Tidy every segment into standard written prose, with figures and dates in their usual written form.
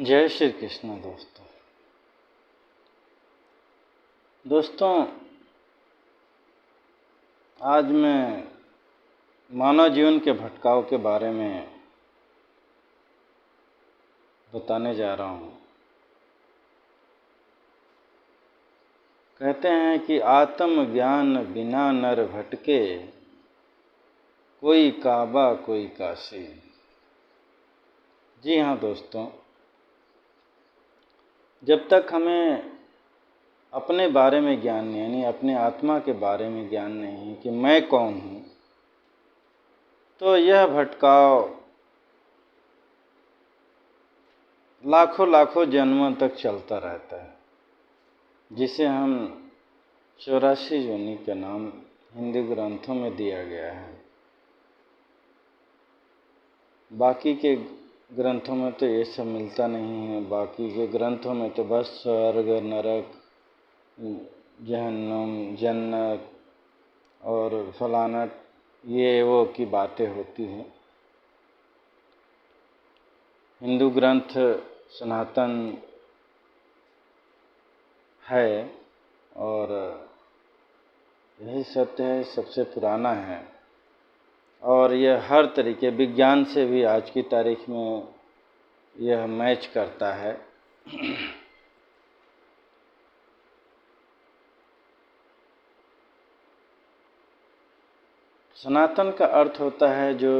जय श्री कृष्ण दोस्तों। आज मैं मानव जीवन के भटकाव के बारे में बताने जा रहा हूँ। कहते हैं कि आत्मज्ञान बिना नर भटके, कोई काबा कोई काशी। जी हाँ दोस्तों, जब तक हमें अपने बारे में ज्ञान नहीं, यानी अपने आत्मा के बारे में ज्ञान नहीं है कि मैं कौन हूँ, तो यह भटकाव लाखों जन्मों तक चलता रहता है, जिसे हम 84 योनि का नाम हिंदी ग्रंथों में दिया गया है। बाकी के ग्रंथों में तो ये सब मिलता नहीं है। बाकी के ग्रंथों में तो बस स्वर्ग, नरक, जहन्नम, जन्नत और फलाना ये वो की बातें होती हैं। हिंदू ग्रंथ सनातन है और यही सत्य है, सबसे पुराना है और यह हर तरीके विज्ञान से भी आज की तारीख में यह मैच करता है। सनातन का अर्थ होता है जो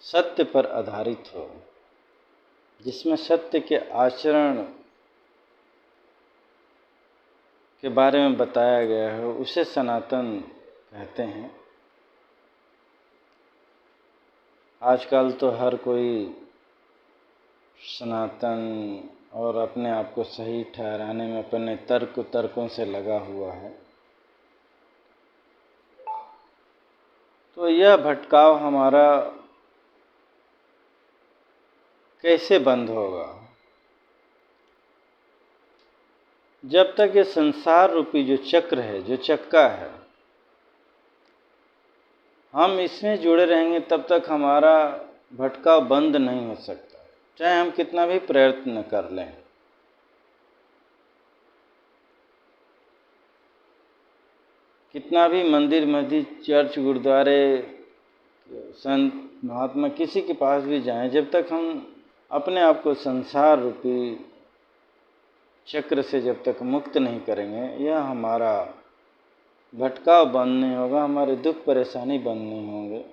सत्य पर आधारित हो, जिसमें सत्य के आचरण के बारे में बताया गया है, उसे सनातन कहते हैं। आजकल तो हर कोई सनातन और अपने आप को सही ठहराने में अपने तर्कों से लगा हुआ है। तो यह भटकाव हमारा कैसे बंद होगा? जब तक ये संसार रूपी जो चक्र है, जो चक्का है, हम इसमें जुड़े रहेंगे तब तक हमारा भटकाव बंद नहीं हो सकता, चाहे हम कितना भी प्रयत्न कर लें। कितना भी मंदिर, मस्जिद, चर्च, गुरुद्वारे, संत, महात्मा किसी के पास भी जाएं, जब तक हम अपने आप को संसार रूपी चक्र से जब तक मुक्त नहीं करेंगे, यह हमारा भटकाव बंद नहीं होगा, हमारे दुख परेशानी बंद नहीं होंगे।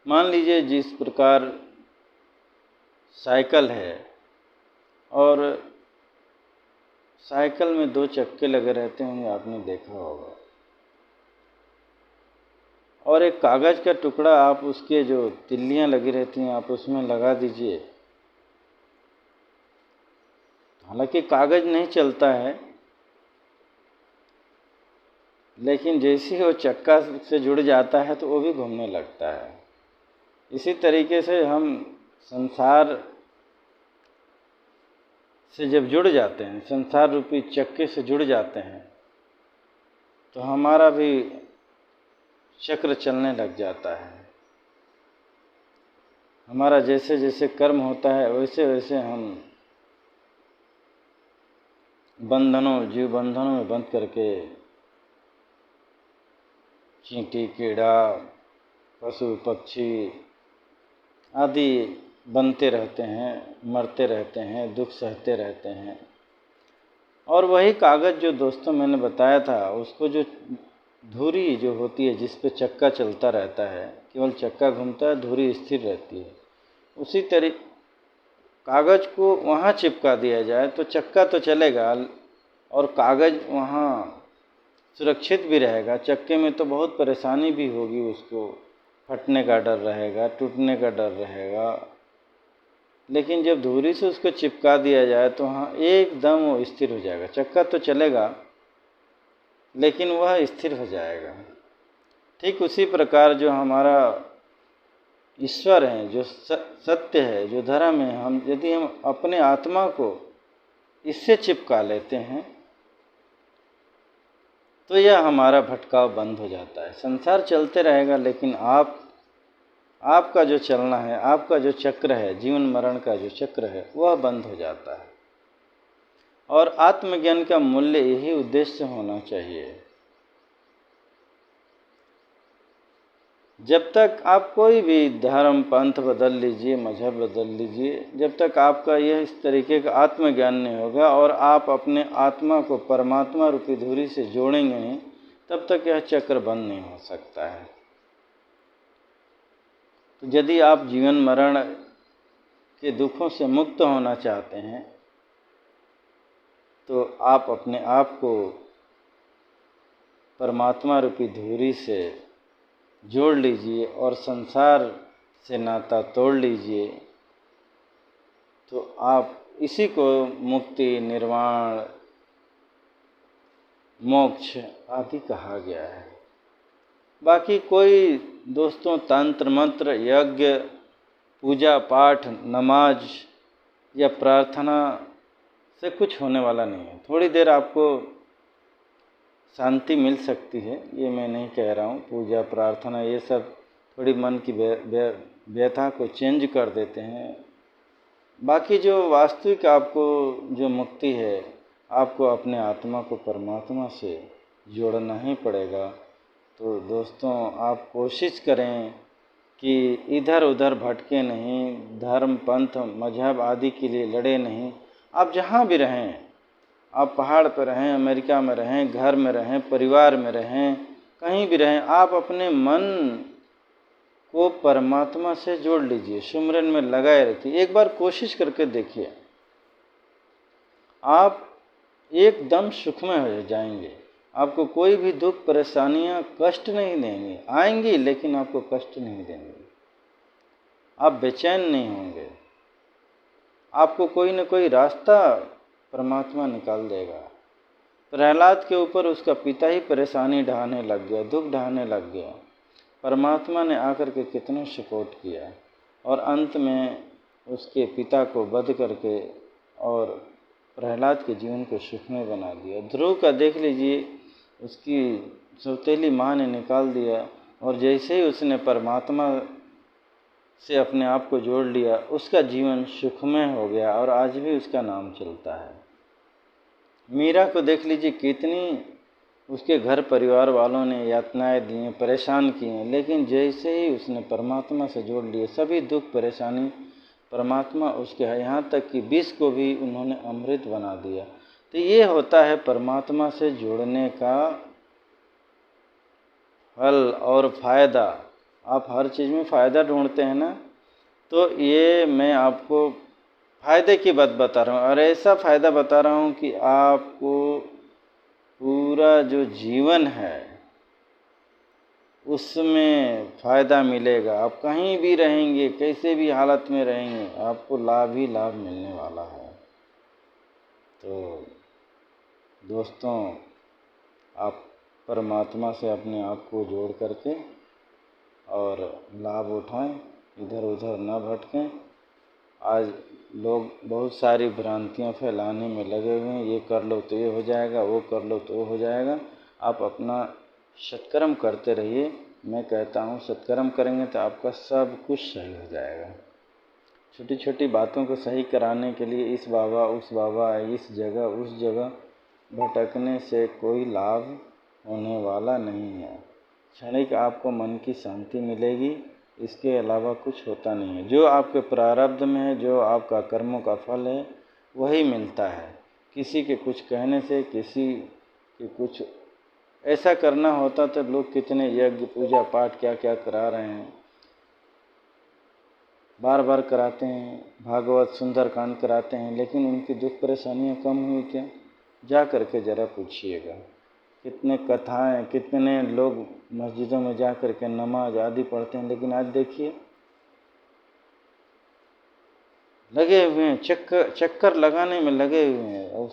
मान लीजिए जिस प्रकार साइकिल है और साइकिल में 2 चक्के लगे रहते होंगे, आपने देखा होगा, और एक कागज़ का टुकड़ा आप उसके जो तिल्लियाँ लगी रहती हैं आप उसमें लगा दीजिए। हालांकि कागज़ नहीं चलता है, लेकिन जैसे ही वो चक्का से जुड़ जाता है तो वो भी घूमने लगता है। इसी तरीके से हम संसार से जब जुड़ जाते हैं, संसार रूपी चक्के से जुड़ जाते हैं, तो हमारा भी चक्र चलने लग जाता है। हमारा जैसे जैसे कर्म होता है वैसे वैसे हम जीव बंधनों में बंध करके चींटी, कीड़ा, पशु, पक्षी आदि बनते रहते हैं, मरते रहते हैं, दुख सहते रहते हैं। और वही कागज़ जो दोस्तों मैंने बताया था, उसको जो धुरी जो होती है जिस पे चक्का चलता रहता है, केवल चक्का घूमता है, धुरी स्थिर रहती है, उसी तरीके कागज़ को वहाँ चिपका दिया जाए तो चक्का तो चलेगा और कागज़ वहाँ सुरक्षित भी रहेगा। चक्के में तो बहुत परेशानी भी होगी, उसको फटने का डर रहेगा, टूटने का डर रहेगा, लेकिन जब धुरी से उसको चिपका दिया जाए तो हाँ एकदम वो स्थिर हो जाएगा। चक्का तो चलेगा लेकिन वह स्थिर हो जाएगा। ठीक उसी प्रकार जो हमारा ईश्वर है, जो सत्य है, जो धर्म है, यदि हम अपने आत्मा को इससे चिपका लेते हैं तो यह हमारा भटकाव बंद हो जाता है। संसार चलते रहेगा लेकिन आप आपका जो चलना है, आपका जो चक्र है, जीवन मरण का जो चक्र है, वह बंद हो जाता है। और आत्मज्ञान का मूल्य यही उद्देश्य होना चाहिए। जब तक आप कोई भी धर्म पंथ बदल लीजिए, मजहब बदल लीजिए, जब तक आपका यह इस तरीके का आत्मज्ञान नहीं होगा और आप अपने आत्मा को परमात्मा रूपी धुरी से जोड़ेंगे नहीं, तब तक यह चक्र बंद नहीं हो सकता है। तो यदि आप जीवन मरण के दुखों से मुक्त होना चाहते हैं, तो आप अपने आप को परमात्मा रूपी धुरी से जोड़ लीजिए और संसार से नाता तोड़ लीजिए। तो आप इसी को मुक्ति, निर्वाण, मोक्ष आदि कहा गया है। बाकी कोई दोस्तों तंत्र मंत्र, यज्ञ, पूजा पाठ, नमाज या प्रार्थना से कुछ होने वाला नहीं है। थोड़ी देर आपको शांति मिल सकती है, ये मैं नहीं कह रहा हूँ। पूजा प्रार्थना ये सब थोड़ी मन की व्यथा को चेंज कर देते हैं। बाकी जो वास्तविक आपको जो मुक्ति है, आपको अपने आत्मा को परमात्मा से जोड़ना ही पड़ेगा। तो दोस्तों, आप कोशिश करें कि इधर उधर भटके नहीं, धर्म पंथ मजहब आदि के लिए लड़े नहीं। आप जहाँ भी रहें, आप पहाड़ पर रहें, अमेरिका में रहें, घर में रहें, परिवार में रहें, कहीं भी रहें, आप अपने मन को परमात्मा से जोड़ लीजिए, सुमिरन में लगाए रखिए। एक बार कोशिश करके देखिए, आप एकदम सुखमय हो जाएंगे। आपको कोई भी दुख परेशानियां कष्ट नहीं देंगे, आएंगी लेकिन आपको कष्ट नहीं देंगे। आप बेचैन नहीं होंगे। आपको कोई न कोई रास्ता परमात्मा निकाल देगा। प्रहलाद के ऊपर उसका पिता ही परेशानी ढाने लग गया, दुख ढाने लग गया। परमात्मा ने आकर के कितना सपोर्ट किया और अंत में उसके पिता को वध करके और प्रहलाद के जीवन को सुखमय बना दिया। ध्रुव का देख लीजिए, उसकी सौतेली माँ ने निकाल दिया और जैसे ही उसने परमात्मा से अपने आप को जोड़ लिया, उसका जीवन सुखमय हो गया और आज भी उसका नाम चलता है। मीरा को देख लीजिए, कितनी उसके घर परिवार वालों ने यातनाएं दी हैं, परेशान किए हैं, लेकिन जैसे ही उसने परमात्मा से जोड़ लिए, सभी दुख परेशानी परमात्मा उसके है, यहाँ तक कि विष को भी उन्होंने अमृत बना दिया। तो ये होता है परमात्मा से जुड़ने का फल और फ़ायदा। आप हर चीज़ में फ़ायदा ढूंढते हैं ना, तो ये मैं आपको फ़ायदे की बात बता रहा हूँ और ऐसा फ़ायदा बता रहा हूँ कि आपको पूरा जो जीवन है उसमें फ़ायदा मिलेगा। आप कहीं भी रहेंगे, कैसे भी हालत में रहेंगे, आपको लाभ ही लाभ मिलने वाला है। तो दोस्तों, आप परमात्मा से अपने आप को जोड़ करके और लाभ उठाएं, इधर उधर न भटकें। आज लोग बहुत सारी भ्रांतियां फैलाने में लगे हुए हैं, ये कर लो तो ये हो जाएगा, वो कर लो तो वो हो जाएगा। आप अपना सत्कर्म करते रहिए। मैं कहता हूँ सत्कर्म करेंगे तो आपका सब कुछ सही हो जाएगा। छोटी छोटी बातों को सही कराने के लिए इस बाबा उस बाबा, इस जगह उस जगह भटकने से कोई लाभ होने वाला नहीं है। क्षणिक आपको मन की शांति मिलेगी, इसके अलावा कुछ होता नहीं है। जो आपके प्रारब्ध में है, जो आपका कर्मों का फल है, वही मिलता है। किसी के कुछ कहने से, किसी के कुछ ऐसा करना होता तो लोग कितने यज्ञ पूजा पाठ क्या क्या करा रहे हैं, बार बार कराते हैं, भागवत सुंदरकांड कराते हैं, लेकिन उनकी दुख परेशानियां कम हुई क्या? जा करके ज़रा पूछिएगा। कितने कथाएं, कितने लोग मस्जिदों में जा कर के नमाज आदि पढ़ते हैं, लेकिन आज देखिए लगे हुए हैं, चक्कर लगाने में लगे हुए हैं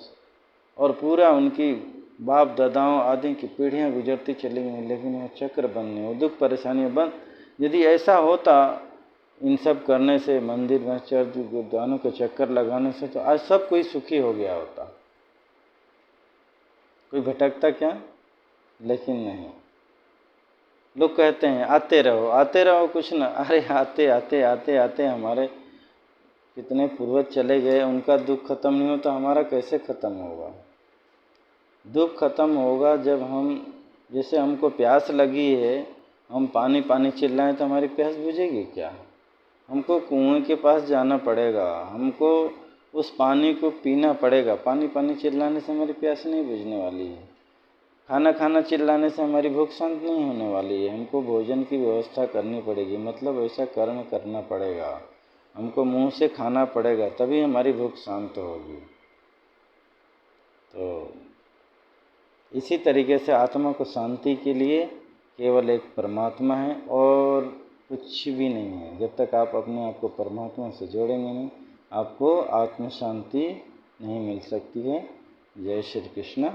और पूरा उनकी बाप दादाओं आदि की पीढ़ियां गुजरती चली गई, लेकिन वो चक्र बंद नहीं, वो दुख परेशानियाँ बंद। यदि ऐसा होता इन सब करने से, मंदिर में चर्च गुरुद्वारों के चक्कर लगाने से, तो आज सब कोई सुखी हो गया होता, कोई भटकता क्या? लेकिन नहीं। लोग कहते हैं आते रहो कुछ ना, अरे आते आते आते आते हमारे कितने पूर्वज चले गए, उनका दुख खत्म नहीं होता, हमारा कैसे खत्म होगा? दुख खत्म होगा जब हम, जैसे हमको प्यास लगी है, हम पानी पानी चिल्लाएं तो हमारी प्यास बुझेगी क्या? हमको कुएं के पास जाना पड़ेगा, हमको उस पानी को पीना पड़ेगा। पानी पानी चिल्लाने से हमारी प्यास नहीं बुझने वाली है। खाना खाना चिल्लाने से हमारी भूख शांत नहीं होने वाली है। हमको भोजन की व्यवस्था करनी पड़ेगी, मतलब ऐसा कर्म करना पड़ेगा, हमको मुंह से खाना पड़ेगा, तभी हमारी भूख शांत होगी। तो इसी तरीके से आत्मा को शांति के लिए केवल एक परमात्मा है और कुछ भी नहीं है। जब तक आप अपने आप को परमात्मा से जोड़ेंगे नहीं, आपको आत्म शांति नहीं मिल सकती है। जय श्री कृष्ण।